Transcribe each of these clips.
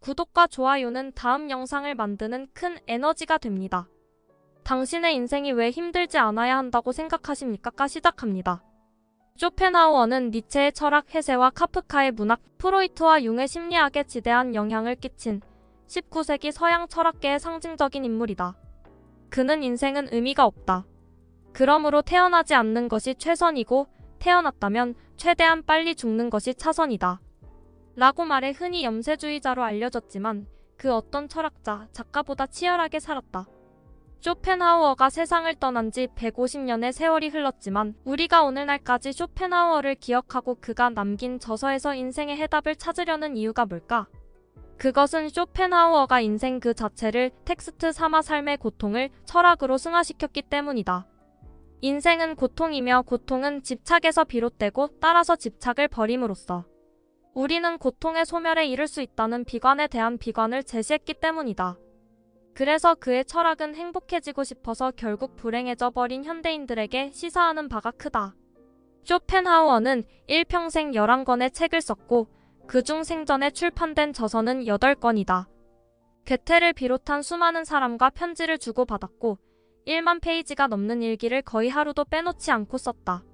구독과 좋아요는 다음 영상을 만드는 큰 에너지가 됩니다. 당신의 인생이 왜 힘들지 않아야 한다고 생각하십니까? 시작합니다. 쇼펜하우어는 니체의 철학 해세와 카프카의 문학, 프로이트와 융의 심리학에 지대한 영향을 끼친 19세기 서양 철학계의 상징적인 인물이다. 그는 인생은 의미가 없다. 그러므로 태어나지 않는 것이 최선이고 태어났다면 최대한 빨리 죽는 것이 차선이다. 라고 말해 흔히 염세주의자로 알려졌지만 그 어떤 철학자, 작가보다 치열하게 살았다. 쇼펜하우어가 세상을 떠난 지 150년의 세월이 흘렀지만 우리가 오늘날까지 쇼펜하우어를 기억하고 그가 남긴 저서에서 인생의 해답을 찾으려는 이유가 뭘까? 그것은 쇼펜하우어가 인생 그 자체를 텍스트 삼아 삶의 고통을 철학으로 승화시켰기 때문이다. 인생은 고통이며 고통은 집착에서 비롯되고 따라서 집착을 버림으로써 우리는 고통의 소멸에 이를 수 있다는 비관에 대한 비관을 제시했기 때문이다. 그래서 그의 철학은 행복해지고 싶어서 결국 불행해져 버린 현대인들에게 시사하는 바가 크다. 쇼펜하우어는 일평생 11권의 책을 썼고 그중 생전에 출판된 저서는 8권이다. 괴테를 비롯한 수많은 사람과 편지를 주고받았고 1만 페이지가 넘는 일기를 거의 하루도 빼놓지 않고 썼다.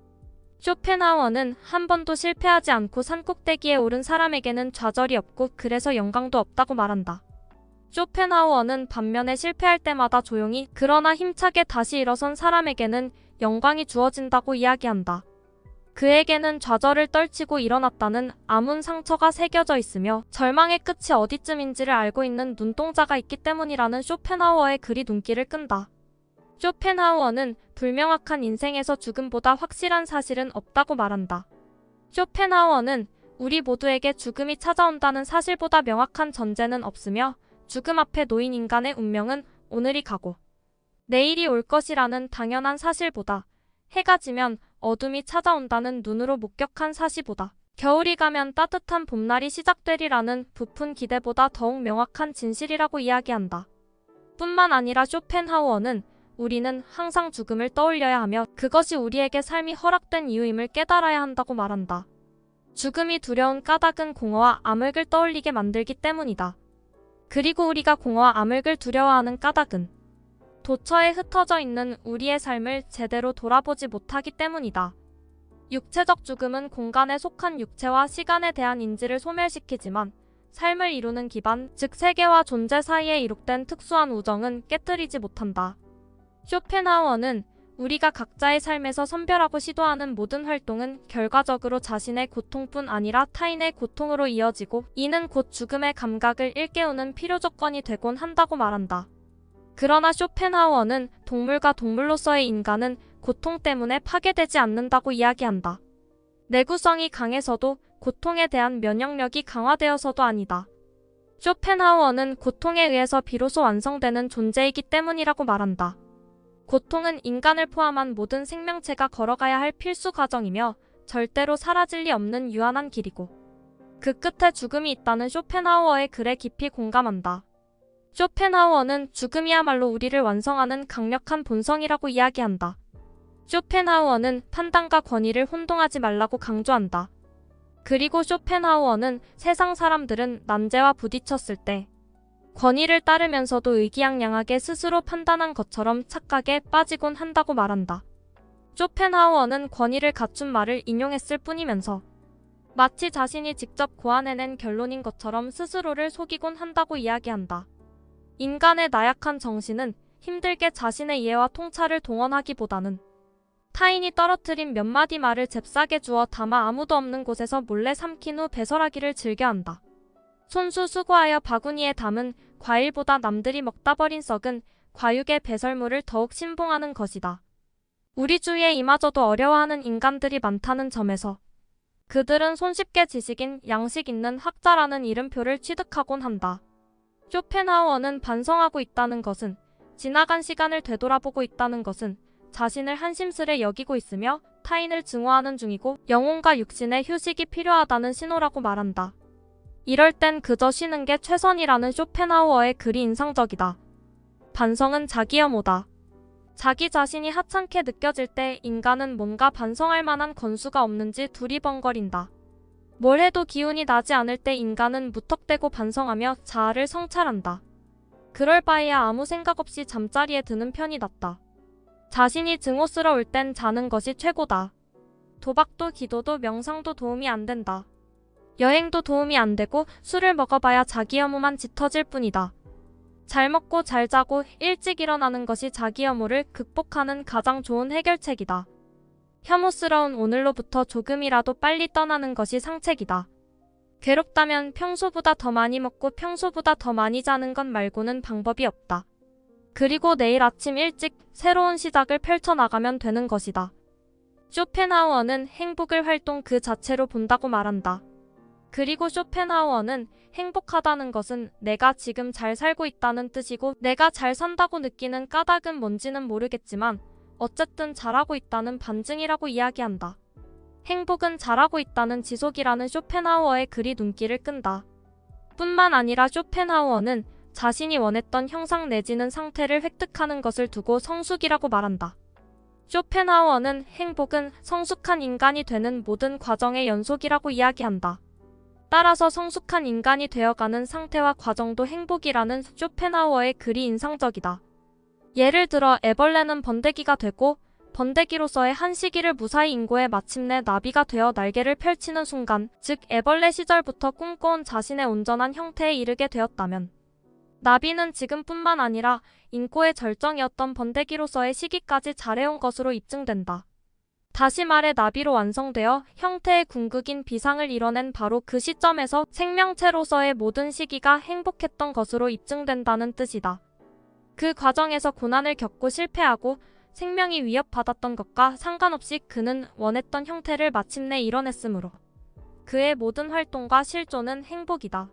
쇼펜하우어는 한 번도 실패하지 않고 산꼭대기에 오른 사람에게는 좌절이 없고 그래서 영광도 없다고 말한다. 쇼펜하우어는 반면에 실패할 때마다 조용히 그러나 힘차게 다시 일어선 사람에게는 영광이 주어진다고 이야기한다. 그에게는 좌절을 떨치고 일어났다는 아문 상처가 새겨져 있으며 절망의 끝이 어디쯤인지를 알고 있는 눈동자가 있기 때문이라는 쇼펜하우어의 글이 눈길을 끈다. 쇼펜하우어는 불명확한 인생에서 죽음보다 확실한 사실은 없다고 말한다. 쇼펜하우어는 우리 모두에게 죽음이 찾아온다는 사실보다 명확한 전제는 없으며 죽음 앞에 놓인 인간의 운명은 오늘이 가고 내일이 올 것이라는 당연한 사실보다 해가 지면 어둠이 찾아온다는 눈으로 목격한 사실보다 겨울이 가면 따뜻한 봄날이 시작되리라는 부푼 기대보다 더욱 명확한 진실이라고 이야기한다. 뿐만 아니라 쇼펜하우어는 우리는 항상 죽음을 떠올려야 하며 그것이 우리에게 삶이 허락된 이유임을 깨달아야 한다고 말한다. 죽음이 두려운 까닭은 공허와 암흑을 떠올리게 만들기 때문이다. 그리고 우리가 공허와 암흑을 두려워하는 까닭은 도처에 흩어져 있는 우리의 삶을 제대로 돌아보지 못하기 때문이다. 육체적 죽음은 공간에 속한 육체와 시간에 대한 인지를 소멸시키지만 삶을 이루는 기반, 즉 세계와 존재 사이에 이룩된 특수한 우정은 깨뜨리지 못한다. 쇼펜하우어는 우리가 각자의 삶에서 선별하고 시도하는 모든 활동은 결과적으로 자신의 고통뿐 아니라 타인의 고통으로 이어지고 이는 곧 죽음의 감각을 일깨우는 필요조건이 되곤 한다고 말한다. 그러나 쇼펜하우어는 동물과 동물로서의 인간은 고통 때문에 파괴되지 않는다고 이야기한다. 내구성이 강해서도 고통에 대한 면역력이 강화되어서도 아니다. 쇼펜하우어는 고통에 의해서 비로소 완성되는 존재이기 때문이라고 말한다. 고통은 인간을 포함한 모든 생명체가 걸어가야 할 필수 과정이며 절대로 사라질 리 없는 유한한 길이고 그 끝에 죽음이 있다는 쇼펜하우어의 글에 깊이 공감한다. 쇼펜하우어는 죽음이야말로 우리를 완성하는 강력한 본성이라고 이야기한다. 쇼펜하우어는 판단과 권위를 혼동하지 말라고 강조한다. 그리고 쇼펜하우어는 세상 사람들은 난제와 부딪혔을 때 권위를 따르면서도 의기양양하게 스스로 판단한 것처럼 착각에 빠지곤 한다고 말한다. 쇼펜하우어는 권위를 갖춘 말을 인용했을 뿐이면서 마치 자신이 직접 고안해낸 결론인 것처럼 스스로를 속이곤 한다고 이야기한다. 인간의 나약한 정신은 힘들게 자신의 이해와 통찰을 동원하기보다는 타인이 떨어뜨린 몇 마디 말을 잽싸게 주워 담아 아무도 없는 곳에서 몰래 삼킨 후 배설하기를 즐겨한다. 손수수고하여 바구니에 담은 과일보다 남들이 먹다 버린 썩은 과육의 배설물을 더욱 신봉하는 것이다. 우리 주위에 이마저도 어려워하는 인간들이 많다는 점에서 그들은 손쉽게 지식인, 양식 있는 학자라는 이름표를 취득하곤 한다. 쇼펜하우어는 반성하고 있다는 것은 지나간 시간을 되돌아보고 있다는 것은 자신을 한심스레 여기고 있으며 타인을 증오하는 중이고 영혼과 육신의 휴식이 필요하다는 신호라고 말한다. 이럴 땐 그저 쉬는 게 최선이라는 쇼펜하우어의 글이 인상적이다. 반성은 자기 혐오다. 자기 자신이 하찮게 느껴질 때 인간은 뭔가 반성할 만한 건수가 없는지 두리번거린다. 뭘 해도 기운이 나지 않을 때 인간은 무턱대고 반성하며 자아를 성찰한다. 그럴 바에야 아무 생각 없이 잠자리에 드는 편이 낫다. 자신이 증오스러울 땐 자는 것이 최고다. 도박도 기도도 명상도 도움이 안 된다. 여행도 도움이 안 되고 술을 먹어봐야 자기 혐오만 짙어질 뿐이다. 잘 먹고 잘 자고 일찍 일어나는 것이 자기 혐오를 극복하는 가장 좋은 해결책이다. 혐오스러운 오늘로부터 조금이라도 빨리 떠나는 것이 상책이다. 괴롭다면 평소보다 더 많이 먹고 평소보다 더 많이 자는 것 말고는 방법이 없다. 그리고 내일 아침 일찍 새로운 시작을 펼쳐나가면 되는 것이다. 쇼펜하우어는 행복을 활동 그 자체로 본다고 말한다. 그리고 쇼펜하우어는 행복하다는 것은 내가 지금 잘 살고 있다는 뜻이고 내가 잘 산다고 느끼는 까닭은 뭔지는 모르겠지만 어쨌든 잘하고 있다는 반증이라고 이야기한다. 행복은 잘하고 있다는 지속이라는 쇼펜하우어의 글이 눈길을 끈다. 뿐만 아니라 쇼펜하우어는 자신이 원했던 형상 내지는 상태를 획득하는 것을 두고 성숙이라고 말한다. 쇼펜하우어는 행복은 성숙한 인간이 되는 모든 과정의 연속이라고 이야기한다. 따라서 성숙한 인간이 되어가는 상태와 과정도 행복이라는 쇼펜하우어의 글이 인상적이다. 예를 들어 애벌레는 번데기가 되고 번데기로서의 한 시기를 무사히 인고해 마침내 나비가 되어 날개를 펼치는 순간, 즉 애벌레 시절부터 꿈꿔온 자신의 온전한 형태에 이르게 되었다면 나비는 지금뿐만 아니라 인고의 절정이었던 번데기로서의 시기까지 잘해온 것으로 입증된다. 다시 말해 나비로 완성되어 형태의 궁극인 비상을 이뤄낸 바로 그 시점에서 생명체로서의 모든 시기가 행복했던 것으로 입증된다는 뜻이다. 그 과정에서 고난을 겪고 실패하고 생명이 위협받았던 것과 상관없이 그는 원했던 형태를 마침내 이뤄냈으므로 그의 모든 활동과 실존은 행복이다.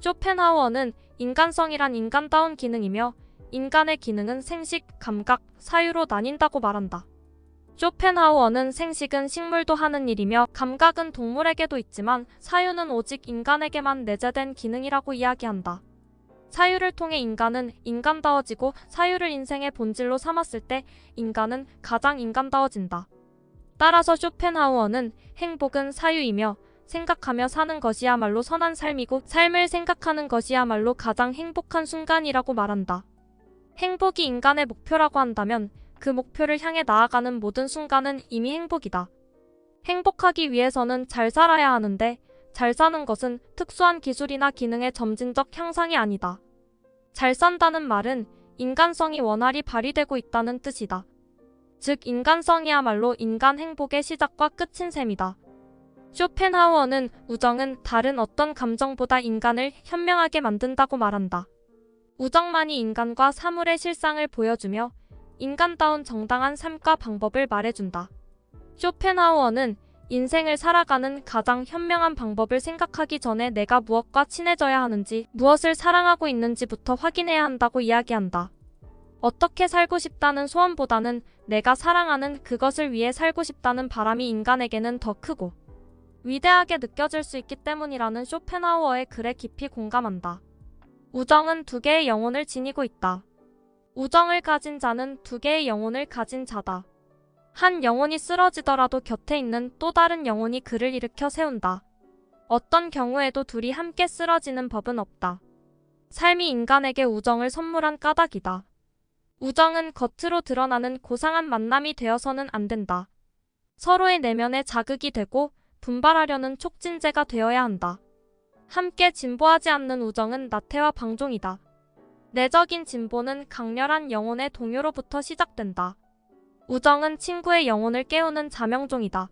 쇼펜하우어는 인간성이란 인간다운 기능이며 인간의 기능은 생식, 감각, 사유로 나뉜다고 말한다. 쇼펜하우어는 생식은 식물도 하는 일이며 감각은 동물에게도 있지만 사유는 오직 인간에게만 내재된 기능이라고 이야기한다. 사유를 통해 인간은 인간다워지고 사유를 인생의 본질로 삼았을 때 인간은 가장 인간다워진다. 따라서 쇼펜하우어는 행복은 사유이며 생각하며 사는 것이야말로 선한 삶이고 삶을 생각하는 것이야말로 가장 행복한 순간이라고 말한다. 행복이 인간의 목표라고 한다면 그 목표를 향해 나아가는 모든 순간은 이미 행복이다. 행복하기 위해서는 잘 살아야 하는데 잘 사는 것은 특수한 기술이나 기능의 점진적 향상이 아니다. 잘 산다는 말은 인간성이 원활히 발휘되고 있다는 뜻이다. 즉 인간성이야말로 인간 행복의 시작과 끝인 셈이다. 쇼펜하우어는 우정은 다른 어떤 감정보다 인간을 현명하게 만든다고 말한다. 우정만이 인간과 사물의 실상을 보여주며 인간다운 정당한 삶과 방법을 말해준다. 쇼펜하우어는 인생을 살아가는 가장 현명한 방법을 생각하기 전에 내가 무엇과 친해져야 하는지, 무엇을 사랑하고 있는지부터 확인해야 한다고 이야기한다. 어떻게 살고 싶다는 소원보다는 내가 사랑하는 그것을 위해 살고 싶다는 바람이 인간에게는 더 크고 위대하게 느껴질 수 있기 때문이라는 쇼펜하우어의 글에 깊이 공감한다. 우정은 두 개의 영혼을 지니고 있다. 우정을 가진 자는 두 개의 영혼을 가진 자다. 한 영혼이 쓰러지더라도 곁에 있는 또 다른 영혼이 그를 일으켜 세운다. 어떤 경우에도 둘이 함께 쓰러지는 법은 없다. 삶이 인간에게 우정을 선물한 까닭이다. 우정은 겉으로 드러나는 고상한 만남이 되어서는 안 된다. 서로의 내면에 자극이 되고 분발하려는 촉진제가 되어야 한다. 함께 진보하지 않는 우정은 나태와 방종이다. 내적인 진보는 강렬한 영혼의 동요로부터 시작된다. 우정은 친구의 영혼을 깨우는 자명종이다.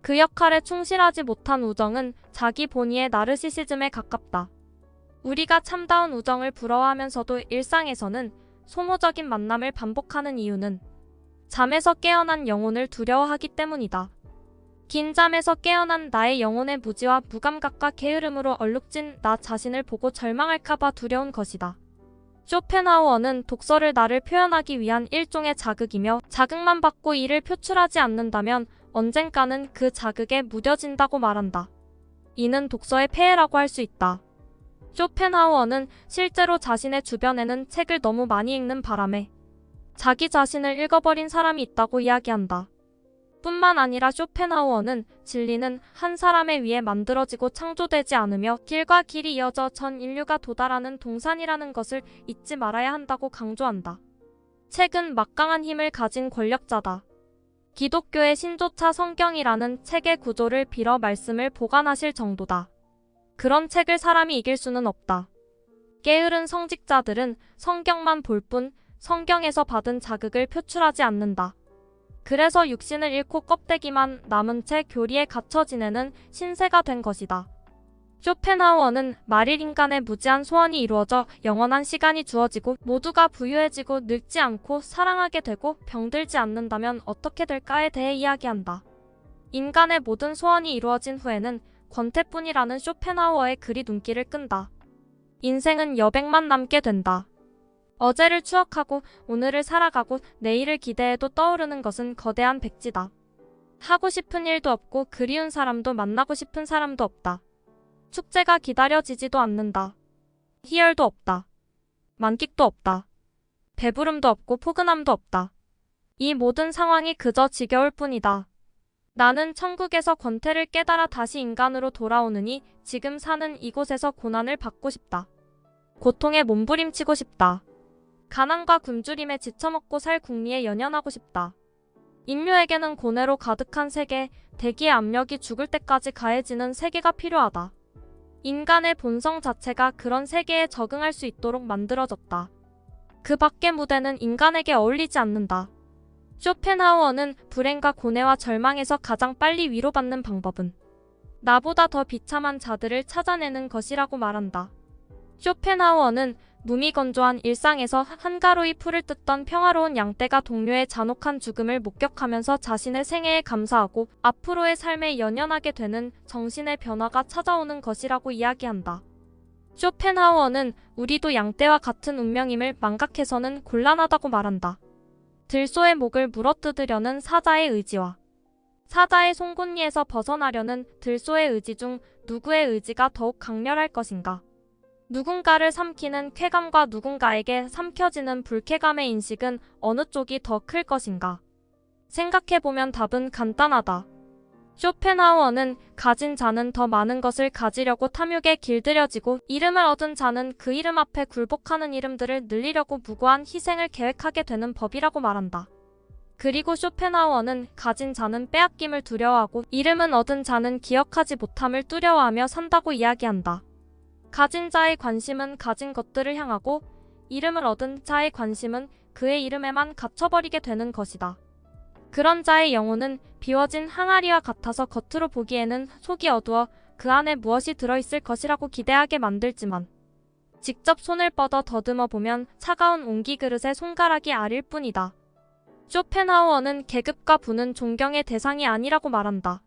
그 역할에 충실하지 못한 우정은 자기 본의의 나르시시즘에 가깝다. 우리가 참다운 우정을 부러워하면서도 일상에서는 소모적인 만남을 반복하는 이유는 잠에서 깨어난 영혼을 두려워하기 때문이다. 긴 잠에서 깨어난 나의 영혼의 무지와 무감각과 게으름으로 얼룩진 나 자신을 보고 절망할까봐 두려운 것이다. 쇼펜하우어는 독서를 나를 표현하기 위한 일종의 자극이며 자극만 받고 이를 표출하지 않는다면 언젠가는 그 자극에 무뎌진다고 말한다. 이는 독서의 폐해라고 할 수 있다. 쇼펜하우어는 실제로 자신의 주변에는 책을 너무 많이 읽는 바람에 자기 자신을 읽어버린 사람이 있다고 이야기한다. 뿐만 아니라 쇼펜하우어는 진리는 한 사람에 의해 만들어지고 창조되지 않으며 길과 길이 이어져 전 인류가 도달하는 동산이라는 것을 잊지 말아야 한다고 강조한다. 책은 막강한 힘을 가진 권력자다. 기독교의 신조차 성경이라는 책의 구조를 빌어 말씀을 보관하실 정도다. 그런 책을 사람이 이길 수는 없다. 게으른 성직자들은 성경만 볼 뿐 성경에서 받은 자극을 표출하지 않는다. 그래서 육신을 잃고 껍데기만 남은 채 교리에 갇혀 지내는 신세가 된 것이다. 쇼펜하우어는 만일 인간의 무지한 소원이 이루어져 영원한 시간이 주어지고 모두가 부유해지고 늙지 않고 사랑하게 되고 병들지 않는다면 어떻게 될까에 대해 이야기한다. 인간의 모든 소원이 이루어진 후에는 권태뿐이라는 쇼펜하우어의 글이 눈길을 끈다. 인생은 여백만 남게 된다. 어제를 추억하고 오늘을 살아가고 내일을 기대해도 떠오르는 것은 거대한 백지다. 하고 싶은 일도 없고 그리운 사람도 만나고 싶은 사람도 없다. 축제가 기다려지지도 않는다. 희열도 없다. 만끽도 없다. 배부름도 없고 포근함도 없다. 이 모든 상황이 그저 지겨울 뿐이다. 나는 천국에서 권태를 깨달아 다시 인간으로 돌아오느니 지금 사는 이곳에서 고난을 받고 싶다. 고통에 몸부림치고 싶다. 가난과 굶주림에 지쳐먹고 살 궁리에 연연하고 싶다. 인류에게는 고뇌로 가득한 세계, 대기의 압력이 죽을 때까지 가해지는 세계가 필요하다. 인간의 본성 자체가 그런 세계에 적응할 수 있도록 만들어졌다. 그 밖의 무대는 인간에게 어울리지 않는다. 쇼펜하우어는 불행과 고뇌와 절망에서 가장 빨리 위로받는 방법은 나보다 더 비참한 자들을 찾아내는 것이라고 말한다. 쇼펜하우어는 무미건조한 일상에서 한가로이 풀을 뜯던 평화로운 양떼가 동료의 잔혹한 죽음을 목격하면서 자신의 생애에 감사하고 앞으로의 삶에 연연하게 되는 정신의 변화가 찾아오는 것이라고 이야기한다. 쇼펜하우어는 우리도 양떼와 같은 운명임을 망각해서는 곤란하다고 말한다. 들소의 목을 물어뜯으려는 사자의 의지와 사자의 송곳니에서 벗어나려는 들소의 의지 중 누구의 의지가 더욱 강렬할 것인가? 누군가를 삼키는 쾌감과 누군가에게 삼켜지는 불쾌감의 인식은 어느 쪽이 더 클 것인가? 생각해보면 답은 간단하다. 쇼펜하우어는 가진 자는 더 많은 것을 가지려고 탐욕에 길들여지고 이름을 얻은 자는 그 이름 앞에 굴복하는 이름들을 늘리려고 무고한 희생을 계획하게 되는 법이라고 말한다. 그리고 쇼펜하우어는 가진 자는 빼앗김을 두려워하고 이름은 얻은 자는 기억하지 못함을 두려워하며 산다고 이야기한다. 가진 자의 관심은 가진 것들을 향하고 이름을 얻은 자의 관심은 그의 이름에만 갇혀버리게 되는 것이다. 그런 자의 영혼은 비워진 항아리와 같아서 겉으로 보기에는 속이 어두워 그 안에 무엇이 들어있을 것이라고 기대하게 만들지만 직접 손을 뻗어 더듬어 보면 차가운 옹기 그릇에 손가락이 아릴 뿐이다. 쇼펜하우어는 계급과 부는 존경의 대상이 아니라고 말한다.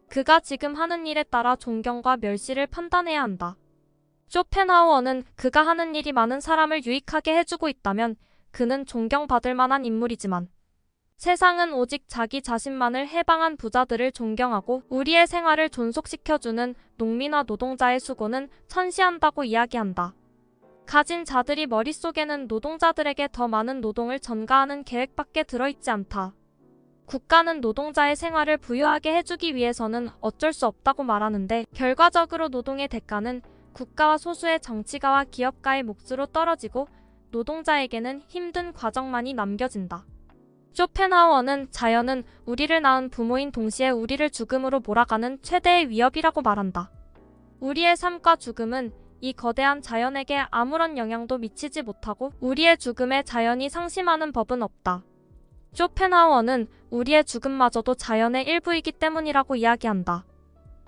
그가 지금 하는 일에 따라 존경과 멸시를 판단해야 한다. 쇼펜하우어는 그가 하는 일이 많은 사람을 유익하게 해주고 있다면 그는 존경받을 만한 인물이지만 세상은 오직 자기 자신만을 해방한 부자들을 존경하고 우리의 생활을 존속시켜주는 농민과 노동자의 수고는 천시한다고 이야기한다. 가진 자들이 머릿속에는 노동자들에게 더 많은 노동을 전가하는 계획밖에 들어있지 않다. 국가는 노동자의 생활을 부유하게 해주기 위해서는 어쩔 수 없다고 말하는데 결과적으로 노동의 대가는 국가와 소수의 정치가와 기업가의 몫으로 떨어지고 노동자에게는 힘든 과정만이 남겨진다. 쇼펜하우어는 자연은 우리를 낳은 부모인 동시에 우리를 죽음으로 몰아가는 최대의 위협이라고 말한다. 우리의 삶과 죽음은 이 거대한 자연에게 아무런 영향도 미치지 못하고 우리의 죽음에 자연이 상심하는 법은 없다. 쇼펜하우어는 우리의 죽음마저도 자연의 일부이기 때문이라고 이야기한다.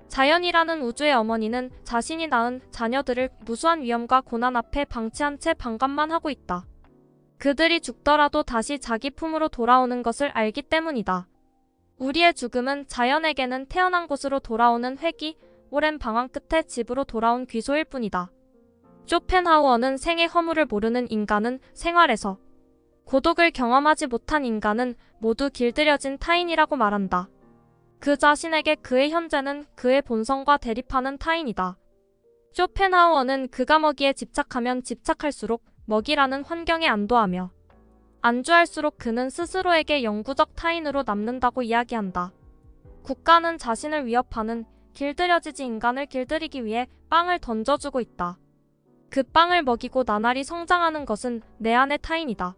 자연이라는 우주의 어머니는 자신이 낳은 자녀들을 무수한 위험과 고난 앞에 방치한 채 방관만 하고 있다. 그들이 죽더라도 다시 자기 품으로 돌아오는 것을 알기 때문이다. 우리의 죽음은 자연에게는 태어난 곳으로 돌아오는 회귀, 오랜 방황 끝에 집으로 돌아온 귀소일 뿐이다. 쇼펜하우어는 생의 허물을 모르는 인간은 생활에서 고독을 경험하지 못한 인간은 모두 길들여진 타인이라고 말한다. 그 자신에게 그의 현재는 그의 본성과 대립하는 타인이다. 쇼펜하우어는 그가 먹이에 집착하면 집착할수록 먹이라는 환경에 안도하며 안주할수록 그는 스스로에게 영구적 타인으로 남는다고 이야기한다. 국가는 자신을 위협하는 길들여지지 인간을 길들이기 위해 빵을 던져주고 있다. 그 빵을 먹이고 나날이 성장하는 것은 내 안의 타인이다.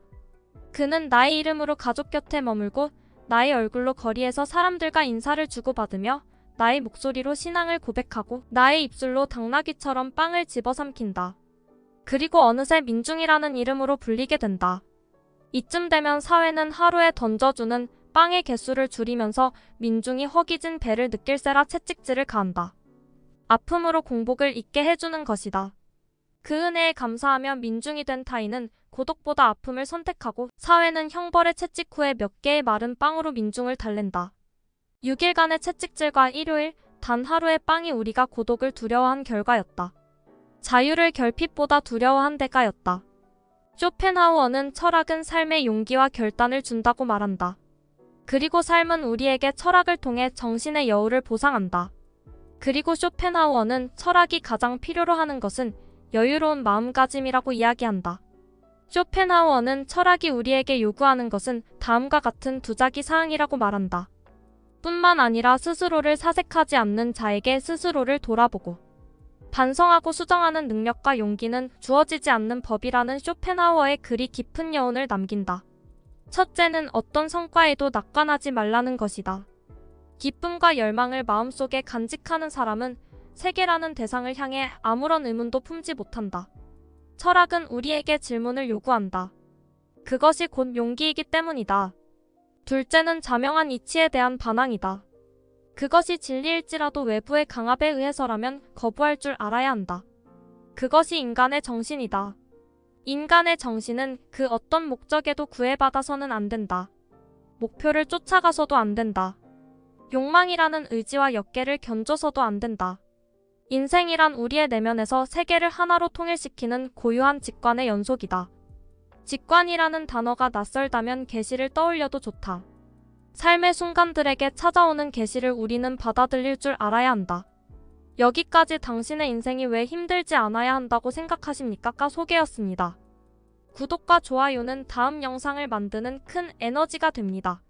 그는 나의 이름으로 가족 곁에 머물고 나의 얼굴로 거리에서 사람들과 인사를 주고받으며 나의 목소리로 신앙을 고백하고 나의 입술로 당나귀처럼 빵을 집어삼킨다. 그리고 어느새 민중이라는 이름으로 불리게 된다. 이쯤 되면 사회는 하루에 던져주는 빵의 개수를 줄이면서 민중이 허기진 배를 느낄세라 채찍질을 가한다. 아픔으로 공복을 잊게 해주는 것이다. 그 은혜에 감사하며 민중이 된 타인은 고독보다 아픔을 선택하고 사회는 형벌의 채찍 후에 몇 개의 마른 빵으로 민중을 달랜다. 6일간의 채찍질과 일요일, 단 하루의 빵이 우리가 고독을 두려워한 결과였다. 자유를 결핍보다 두려워한 대가였다. 쇼펜하우어는 철학은 삶의 용기와 결단을 준다고 말한다. 그리고 삶은 우리에게 철학을 통해 정신의 여유를 보상한다. 그리고 쇼펜하우어는 철학이 가장 필요로 하는 것은 여유로운 마음가짐이라고 이야기한다. 쇼펜하우어는 철학이 우리에게 요구하는 것은 다음과 같은 두 가지 사항이라고 말한다. 뿐만 아니라 스스로를 사색하지 않는 자에게 스스로를 돌아보고 반성하고 수정하는 능력과 용기는 주어지지 않는 법이라는 쇼펜하우어의 글이 깊은 여운을 남긴다. 첫째는 어떤 성과에도 낙관하지 말라는 것이다. 기쁨과 열망을 마음속에 간직하는 사람은 세계라는 대상을 향해 아무런 의문도 품지 못한다. 철학은 우리에게 질문을 요구한다. 그것이 곧 용기이기 때문이다. 둘째는 자명한 이치에 대한 반항이다. 그것이 진리일지라도 외부의 강압에 의해서라면 거부할 줄 알아야 한다. 그것이 인간의 정신이다. 인간의 정신은 그 어떤 목적에도 구애받아서는 안 된다. 목표를 쫓아가서도 안 된다. 욕망이라는 의지와 역계를 견줘서도 안 된다. 인생이란 우리의 내면에서 세계를 하나로 통일시키는 고유한 직관의 연속이다. 직관이라는 단어가 낯설다면 계시를 떠올려도 좋다. 삶의 순간들에게 찾아오는 계시를 우리는 받아들일 줄 알아야 한다. 여기까지 당신의 인생이 왜 힘들지 않아야 한다고 생각하십니까? 가 소개였습니다. 구독과 좋아요는 다음 영상을 만드는 큰 에너지가 됩니다.